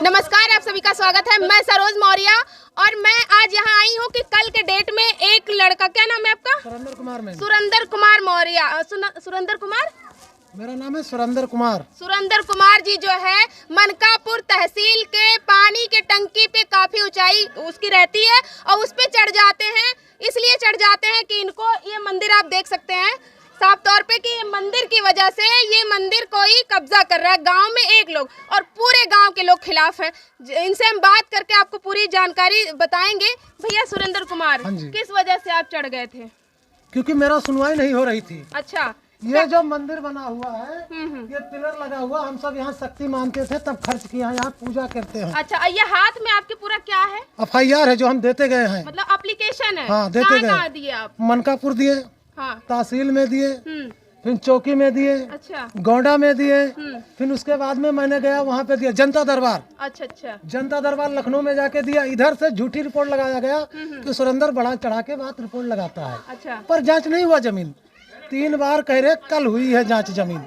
नमस्कार, आप सभी का स्वागत है। मैं सरोज मौर्य और मैं आज यहाँ आई हूँ कि कल के डेट में एक लड़का, क्या नाम है आपका? सुरेंद्र कुमार। सुरेंद्र कुमार मौर्य। सुरेंद्र कुमार, मेरा नाम है सुरेंद्र कुमार। सुरेंद्र कुमार जी जो है मनकापुर तहसील के पानी के टंकी पे काफी ऊंचाई उसकी रहती है और उस पे चढ़ जाते हैं। इसलिए चढ़ जाते हैं कि इनको ये मंदिर आप देख सकते हैं साफ तौर पे कि ये मंदिर की वजह से ये मंदिर कोई कब्जा कर रहा है। गांव में एक लोग और पूरे गांव के लोग खिलाफ हैं। इनसे हम बात करके आपको पूरी जानकारी बताएंगे। भैया सुरेंद्र कुमार, किस वजह से आप चढ़ गए थे? क्योंकि मेरा सुनवाई नहीं हो रही थी। अच्छा, ये जो मंदिर बना हुआ है, ये पिलर लगा हुआ, हम सब यहाँ शक्ति मानते थे तब खर्च किया, यहाँ पूजा करते हैं। अच्छा, ये हाथ में आपके पूरा क्या है? FIR है जो हम देते गए हैं। मतलब एप्लीकेशन है? हाँ, देते गए। कहाँ दिए आप? मनकापुर दिए, हाँ, तहसील में दिए, फिर चौकी में दिए, अच्छा, गोंडा में दिए, फिर उसके बाद में मैंने गया वहाँ पे दिया जनता दरबार। अच्छा अच्छा, जनता दरबार लखनऊ में जाके दिया। इधर से झूठी रिपोर्ट लगाया गया कि सुरेंद्र बढ़ा चढ़ा के बात रिपोर्ट लगाता है। अच्छा, पर जांच नहीं हुआ जमीन। 3 बार कह रहे कल हुई है जांच जमीन।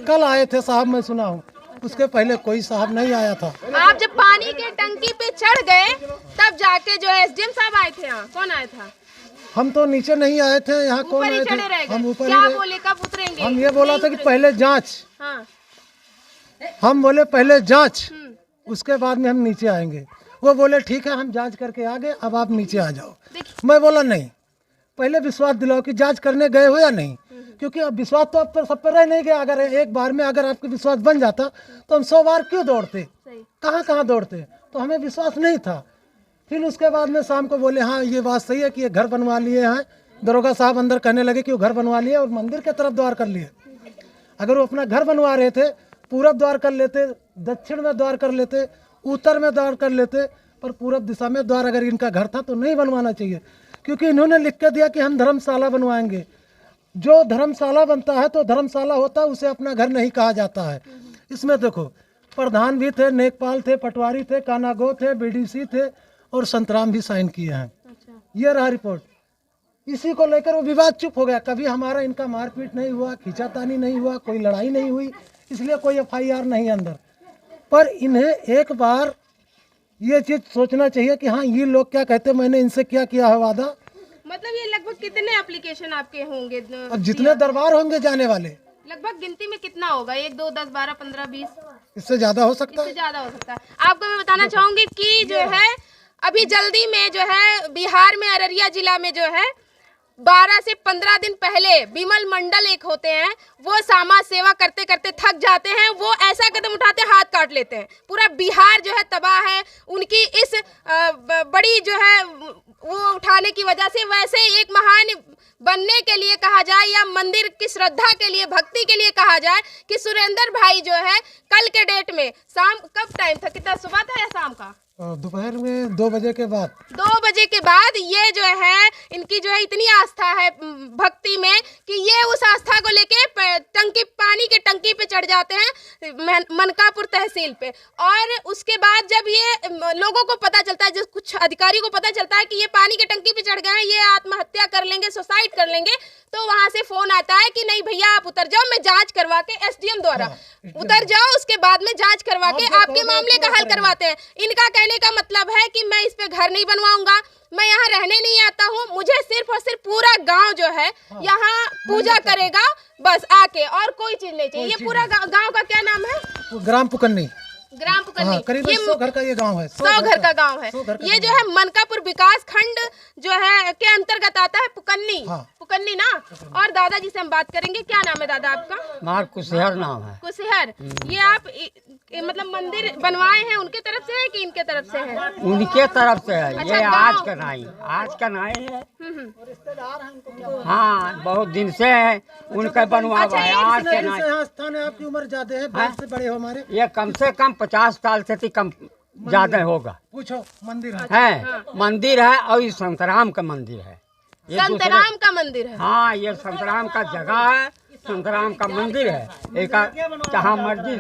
कल आए थे साहब, मैं सुना हूँ, उसके पहले कोई साहब नहीं आया था। आप जब पानी के टंकी पे चढ़ गए तब जाके जो है SDM साहब आए थे। यहाँ कौन आया था? हम तो नीचे नहीं आए थे, यहाँ कौन आए थे? हम ऊपर क्या ही बोले, कब उतरेंगे? हम ये बोला था कि पहले जांच। हाँ, हम बोले पहले जांच, उसके बाद में हम नीचे आएंगे। वो बोले ठीक है, हम जांच करके आ गए, अब आप नीचे आ जाओ। मैं बोला नहीं, पहले विश्वास दिलाओ कि जांच करने गए हो या नहीं, क्योंकि अब विश्वास तो अब सब पर रह नहीं गया। अगर एक बार में अगर आपके विश्वास बन जाता तो हम 100 बार क्यों दौड़ते, कहाँ कहाँ दौड़ते। तो हमें विश्वास नहीं था। फिर उसके बाद में शाम को बोले हाँ ये बात सही है कि ये घर बनवा लिए हैं। दरोगा साहब अंदर कहने लगे कि वो घर बनवा लिए और मंदिर के तरफ द्वार कर लिए। अगर वो अपना घर बनवा रहे थे, पूरब द्वार कर लेते, दक्षिण में द्वार कर लेते, उत्तर में द्वार कर लेते, पर पूरब दिशा में द्वार अगर इनका घर था तो नहीं बनवाना चाहिए, क्योंकि इन्होंने लिख के दिया कि हम धर्मशाला बनवाएंगे। जो धर्मशाला बनता है तो धर्मशाला होता है, उसे अपना घर नहीं कहा जाता है। इसमें देखो प्रधान भी थे, नेकपाल थे, पटवारी थे, कानागो थे, BDC थे और संतराम भी साइन किए हैं। अच्छा। ये रहा रिपोर्ट। इसी को लेकर वो विवाद चुप हो गया। कभी हमारा इनका मारपीट नहीं हुआ, खींचातानी नहीं हुआ, कोई लड़ाई नहीं हुई, इसलिए कोई FIR नहीं अंदर। पर इन्हें एक बार ये चीज सोचना चाहिए कि हाँ ये लोग क्या कहते, मैंने इनसे क्या किया है वादा। मतलब ये लगभग कितने एप्लीकेशन आपके होंगे? अब जितने दरबार होंगे जाने वाले, लगभग गिनती में कितना होगा? 1 2 10 12 15 20? इससे ज्यादा हो सकता है। इससे ज्यादा हो सकता है। आपको मैं बताना चाहूंगी कि जो है अभी जल्दी में जो है बिहार में अररिया जिला में जो है 12 से 15 दिन पहले विमल मंडल एक होते हैं, वो समाज सेवा करते करते थक जाते हैं। वो ऐसा कदम उठाते हैं, हाथ काट लेते हैं। पूरा बिहार जो है तबाह है उनकी इस बड़ी जो है वो उठाने की वजह से। वैसे एक महान बनने के लिए कहा जाए या मंदिर की श्रद्धा के लिए, भक्ति के लिए कहा जाए कि सुरेंद्र भाई जो है कल के डेट में शाम, कब टाइम था, कितना सुबह था या शाम का? दोपहर में 2 बजे के बाद। 2 बजे के बाद ये जो है इनकी जो है इतनी आस्था है भक्ति में कि ये उस आस्था को लेके टंकी, पानी के टंकी पे चढ़ जाते हैं मनकापुर तहसील पे। और उसके बाद जब ये लोगों को पता चलता है, जो कुछ अधिकारी को पता चलता है कि ये पानी के टंकी पे चढ़ गए हैं, ये आत्महत्या कर लेंगे, सुसाइड कर लेंगे, तो वहां से फोन आता है कि नहीं भैया आप उतर जाओ, मैं जांच करवा के SDM द्वारा उतर जाओ, उसके बाद में जांच करवा के आपके मामले का हल करवाते हैं। इनका कहने का मतलब है कि मैं इस पे घर नहीं बनवाऊंगा, मैं यहाँ रहने नहीं आता हूँ, मुझे सिर्फ और सिर्फ पूरा गांव जो है यहाँ पूजा करेगा बस आके, और कोई चीज नहीं चाहिए। ये पूरा गांव का क्या नाम है? ग्राम पुकन्नी। ग्राम पुकन्नी। करीबन 100 घर का ये गांव है। 100 घर का गांव है। ये जो है मनकापुर विकास खंड जो है के अंतर्गत आता है पुकन्नी। पुकन्नी ना। और दादाजी से हम बात करेंगे। क्या नाम है दादा आपका? मार कुशहर नाम है। कुशहर। ये आप मतलब मंदिर बनवाए हैं उनके तरफ से है कि इनके तरफ से है? उनके तरफ से है। अच्छा, ये आज का नाई है। हाँ, बहुत दिन से है उनका बनवा हुआ है। आज के नाई स्थान है। आपकी उम्र ज्यादा है, 20 से बड़े हो हमारे। ये कम से कम 50 साल से कम ज्यादा होगा। पूछो मंदिर है मंदिर है और ये संतराम का मंदिर है। संतराम का मंदिर है। हाँ, ये संतराम का जगह है, संतराम का मंदिर है। एक जहाँ मर्जी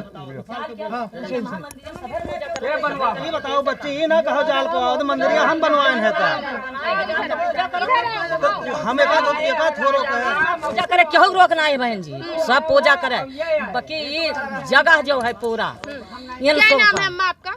ये बताओ बच्चे, ये ना कहो जाल को मंदिर हम बनवाए हैं तो हम एक थोड़ो पूजा करे, क्यों रोकना है बहन जी? सब पूजा करे, बाकी ये जगह जो है पूरा। क्या नाम है अम्मा आपका?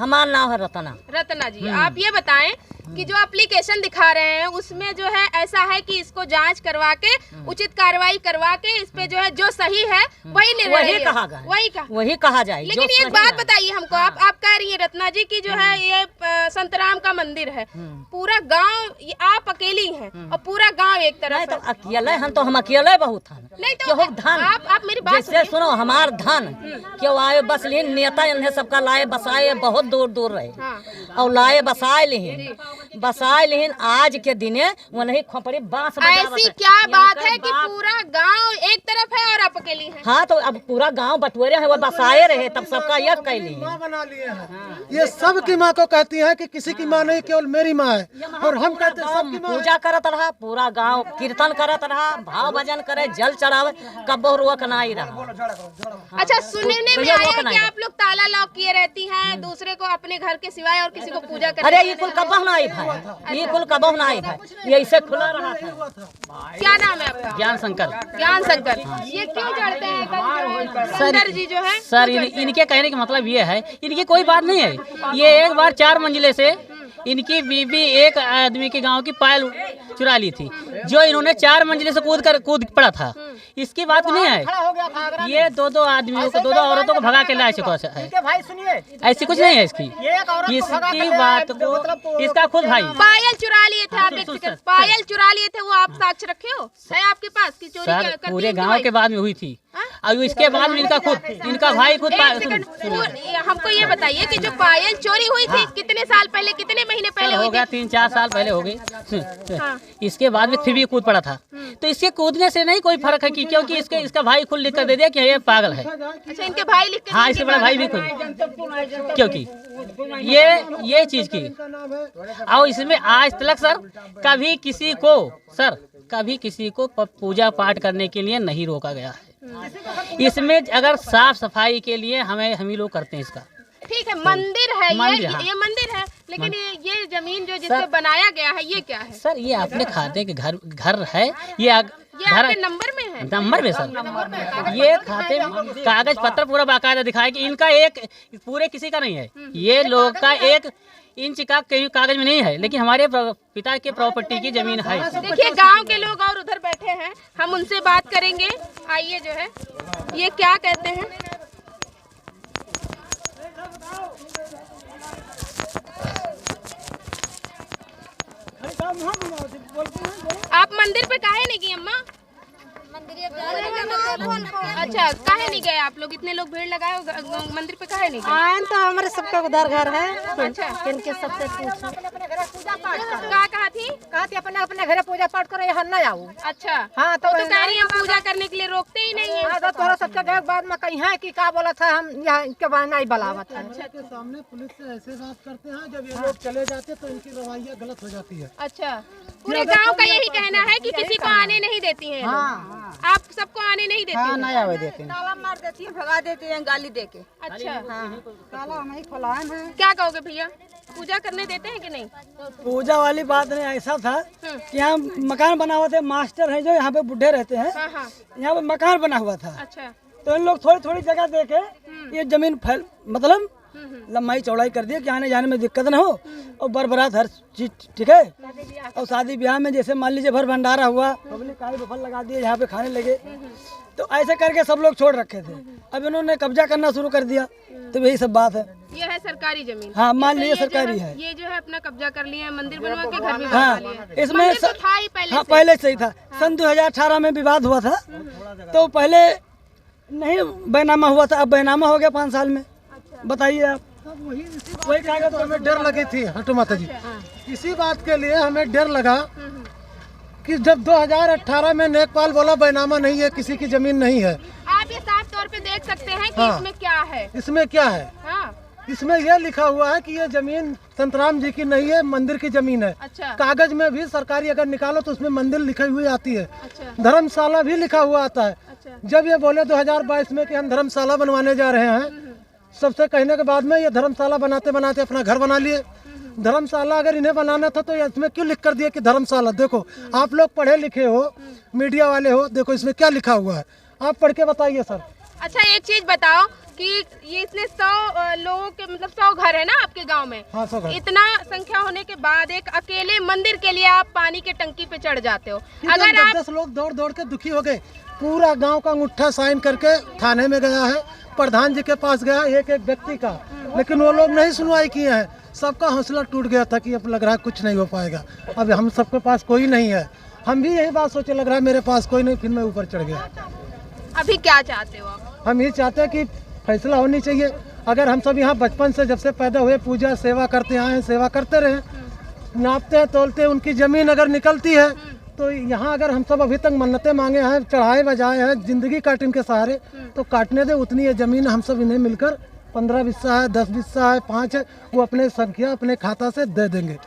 हमारा नाम है रतना। रत्ना जी, आप ये बताएं कि जो एप्लीकेशन दिखा रहे हैं उसमें जो है ऐसा है कि इसको जांच करवा के उचित कार्रवाई करवा के इस पे जो है जो सही है वही निर्णय वही लिया। कहा गया, वही कहा जाए। लेकिन जो एक बात बताइए हमको, आप कह रही हैं रत्ना जी कि जो है ये संतराम का मंदिर है, पूरा गांव आप अकेली हैं और पूरा गांव एक तरफ तो अकेले हम अकेले बहुत हैं। नहीं तो आप मेरी बात जैसे सुनो, हमार धन क्यों आए बस लेन नेता इन्हें सबका लाए बसाए बहुत दूर दूर रहे और लाए बसाए लेन आज के दिने वो नहीं खोपड़ी बांस ऐसी क्या बात है कि पूरा गांव एक तरफ है और आप अकेली हैं? हाँ तो अब पूरा गांव बटोरे हैं, वो बसाए रहे तब सबका यह कैली माँ बना लिए हैं। ये सबकी माँ को कहती है कि किसी की माँ नहीं, केवल मेरी माँ है, और हम कहते हैं सबकी माँ। पूजा करत रहा, पूरा गांव कीर्तन करत रहा, भाव भजन करे, जल चढ़ावे, कबो रुक नहीं रहा। अच्छा, सुनने में आया कि आप लोग ताला लॉक किए रहती हैं, दूसरे को अपने घर के सिवाय और किसी को पूजा करने। अरे ये कुल कबह ना आई भाई, ये कुल कबह ना आई भाई, ये ऐसे खुला रहा था। क्या नाम है आपका? ज्ञान शंकर। ज्ञान शंकर, ये क्यों चढ़ते हैं सुंदर जी जो है? सर इनके कहने का मतलब ये है, इनकी कोई बात नहीं है। ये एक बार 4 मंजिले से इनकी बीबी एक आदमी के गांव की पायल चुरा ली थी, जो इन्होंने 4 मंजिले से कूद पड़ा था। इसकी बात नहीं है, ये दो आदमियों को, 2 औरतों को भगा के लाए है। भाई सुनिए, ऐसी कुछ नहीं है इसकी बात को, इसका खुद भाई पायल चुरा लिए थे आप, पायल चुरा लिए थे, वो आप साक्ष्य रखे हो है आपके पास कि चोरी सर पूरे गांव के बाद में हुई थी, और इसके बाद में इनका भाई खुद हमको ये बताइए कि जो पायल चोरी हुई थी कितने साल पहले, कितने महीने पहले हो गया? 3-4 साल पहले हो गई। इसके बाद में फिर भी कूद पड़ा था, तो इसके कूदने से नहीं कोई फर्क है कि क्योंकि इसका भाई खुद लिख कर दे दिया कि ये पागल है। अच्छा, इनके भाई लिख के? हाँ, इसके बड़ा भाई भी खुद, क्योंकि ये चीज की, और इसमें आज तक सर कभी किसी को पूजा पाठ करने के लिए नहीं रोका गया है। इसमें अगर साफ सफाई के लिए हम ही लोग करते हैं इसका। ठीक है, मंदिर है, हाँ। ये मंदिर है, लेकिन ये जमीन जो जिससे बनाया गया है ये क्या है? सर ये अपने खाते के घर है, ये आपके नंबर में है? नंबर में सर, ये खाते में कागज पत्र पूरा बाकायदा दिखाया कि इनका एक पूरे किसी का नहीं है, ये लोग का 1 इंच का कहीं कागज में नहीं है, लेकिन हमारे पिता के प्रॉपर्टी की जमीन है। देखिए गांव के लोग और उधर बैठे हैं, हम उनसे बात करेंगे। आइए, जो है ये क्या कहते हैं? आप मंदिर पे काहे नहीं गई अम्मा? अच्छा, काहे नहीं गए आप लोग? इतने लोग भीड़ लगाए हो मंदिर पे, काहे नहीं गए? आयन तो हमारे सबका उधर घर है। अच्छा, इनके सबसे पूछो। कहा थी? कहा थी अपने घरे पूजा पाठ करो, यहाँ न आओ। अच्छा, हाँ तो कह रही हम पूजा करने के लिए रोकते ही नहीं है। तोरा सबके देख बाद में कहीं है कि क्या बोला था, हम यहाँ इनके बारे नहीं बलावत है। के सामने पुलिस से ऐसे बात करते हैं, जब ये लोग चले जाते तो इनकी रवैया गलत हो जाती है। अच्छा, पूरे गांव का यही कहना है कि किसी को आने नहीं देती हैं। आप सबको आने नहीं देती हैं? नहीं आवे देते, ताला मार देती है, भगा देती है गाली देके। अच्छा, ताला नहीं खुलाए हैं। क्या कहोगे भैया, पूजा करने देते हैं कि नहीं? पूजा वाली बात नहीं, ऐसा था कि यहाँ मकान बना हुआ था, मास्टर है जो यहाँ पे बुढ़े रहते हैं, हाँ हाँ, यहाँ पे मकान बना हुआ था। अच्छा, तो इन लोग थोड़ी जगह देके ये जमीन मतलब लंबाई चौड़ाई कर दिया कि आने जाने में दिक्कत न हो, और बरबरात हर चीज ठीक है। और शादी ब्याह में जैसे मान लीजिए भर भंडारा हुआ, पब्लिक काई बफल लगा दिए, यहाँ पे खाने लगे, तो ऐसे करके सब लोग छोड़ रखे थे। अब इन्होंने कब्जा करना शुरू कर दिया, तो यही सब बात है। ये है सरकारी जमीन? हाँ, मान लीजिए सरकारी है। ये जो है अपना कब्जा कर लिया है, मंदिर बनवा के घर भी बनवा लिया है। इसमें मंदिर तो था ही पहले हाँ, से। पहले से ही था। सन 2018 में विवाद हुआ था, तो पहले नहीं बैनामा हुआ था, अब बैनामा हो गया 5 साल में। बताइए आप। वही कागज हमें डर लगी थी, हटो माता जी, इसी बात के लिए हमें डर लगा कि जब 2018 में नेकपाल बोला बैनामा नहीं है, किसी की जमीन नहीं है। आप ये साफ तौर पे देख सकते हैं कि हाँ। इसमें क्या है। इसमें क्या है? हाँ। इसमें यह लिखा हुआ है कि ये जमीन संतराम जी की नहीं है, मंदिर की जमीन है। अच्छा। कागज में भी सरकारी अगर निकालो तो उसमें मंदिर लिखी हुई आती है। अच्छा। धर्मशाला भी लिखा हुआ आता है। अच्छा। जब ये बोले 2022 में कि हम धर्मशाला बनवाने जा रहे हैं, सबसे कहने के बाद में ये धर्मशाला बनाते बनाते अपना घर बना लिए। धर्मशाला अगर इन्हें बनाना था तो इसमें क्यों लिख कर दिया कि धर्मशाला? देखो आप लोग पढ़े लिखे हो, मीडिया वाले हो, देखो इसमें क्या लिखा हुआ है, आप पढ़ के बताइए सर। अच्छा, एक चीज बताओ कि ये इसने 100 लोगों के मतलब 100 घर है ना आपके आपके गांव में। हाँ, 100 घर। इतना संख्या होने के बाद एक अकेले मंदिर के लिए आप पानी के टंकी पे चढ़ जाते हो। अगर अगर आप 10 लोग दौड़ दौड़ के दुखी हो गए, पूरा गांव का अंगूठा साइन करके थाने में गया है, प्रधान जी के पास गया एक एक व्यक्ति का, लेकिन वो लोग नहीं सुनवाई किए हैं। सबका हौसला टूट गया था कि अब लग रहा है कुछ नहीं हो पाएगा। अब हम सबके पास कोई नहीं है, हम भी यही बात सोचे, लग रहा है मेरे पास कोई नहीं, फिर मैं ऊपर चढ़ गया। अभी क्या चाहते हो आप? हम ये चाहते हैं कि फैसला होनी चाहिए। अगर हम सब यहाँ बचपन से जब से पैदा हुए पूजा सेवा करते आए हैं, सेवा करते रहे, नापते हैं तोलते, उनकी ज़मीन अगर निकलती है तो यहाँ अगर हम सब अभी तक मन्नतें मांगे हैं, चढ़ाए बजाए हैं, जिंदगी काट इनके सहारे, तो काटने दे उतनी है ज़मीन। हम सब इन्हें मिलकर 15 बिस्सा है, 10 बिस्सा है, 5 है, वो अपने संख्या अपने खाता से दे देंगे।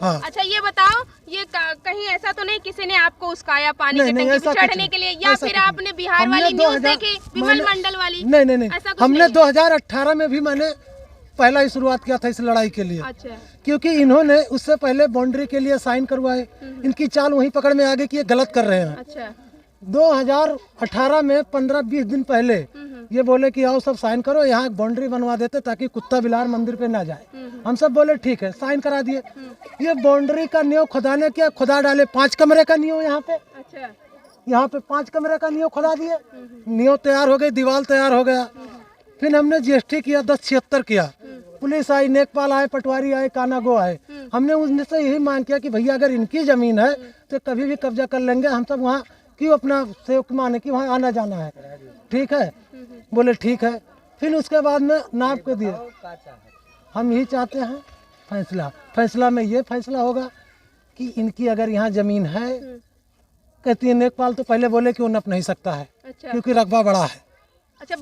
हाँ। अच्छा ये बताओ, ये कहीं ऐसा तो नहीं किसी ने आपको उस्काया पानी नहीं, के नहीं, टंकी ऐसा पे कुछ चढ़ने नहीं, के लिए, या ऐसा फिर कुछ आपने नहीं। बिहार हमने वाली न्यूज़ 2000 देखी, विमल मंडल वाली? नहीं, ऐसा कुछ हमने नहीं? 2018 में भी मैंने पहला ही शुरुआत किया था इस लड़ाई के लिए। अच्छा। क्योंकि इन्होंने उससे पहले बाउंड्री के लिए साइन करवाए, इनकी चाल वहीं पकड़ में आ गई कि ये गलत कर रहे हैं। अच्छा। 2018 में 15-20 दिन पहले ये बोले कि आओ सब साइन करो, यहाँ एक बाउंड्री बनवा देते ताकि कुत्ता बिलार मंदिर पे ना जाए। हम सब बोले ठीक है, साइन करा दिए। ये बाउंड्री का नींव खुदाने क्या खुदा डाले 5 कमरे का नींव यहाँ पे। अच्छा। यहाँ पे 5 कमरे का नींव खुदा दिए, नींव तैयार हो गई, दीवार तैयार हो गया। फिर हमने GST किया, 1076 किया, पुलिस आई, नेकपाल आए, पटवारी आए, कानागो आए। हमने उनसे यही मांग किया कि भैया अगर इनकी जमीन है तो कभी भी कब्जा कर लेंगे, हम सब वहाँ क्यों अपना सेवक माने कि वहाँ आना जाना है, ठीक है। बोले ठीक है। फिर उसके बाद में नाप के दिए। हम यही चाहते हैं फैसला में ये फैसला होगा कि इनकी अगर यहाँ जमीन है, कहती है नेकपाल तो पहले बोले कि वो नप नहीं सकता है। अच्छा। क्योंकि रकबा बड़ा है। अच्छा,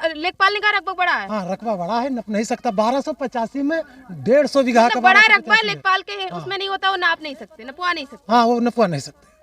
लेखपाल ने कहा रकबा बड़ा है? हाँ, रकबा बड़ा है, नप नहीं सकता। 1285 में 150 बीघा का बड़ा रकबा लेखपाल के उसमें नहीं होता, वो नाप नहीं सकते, नपवा नहीं सकते। हाँ, वो नपवा नहीं सकते।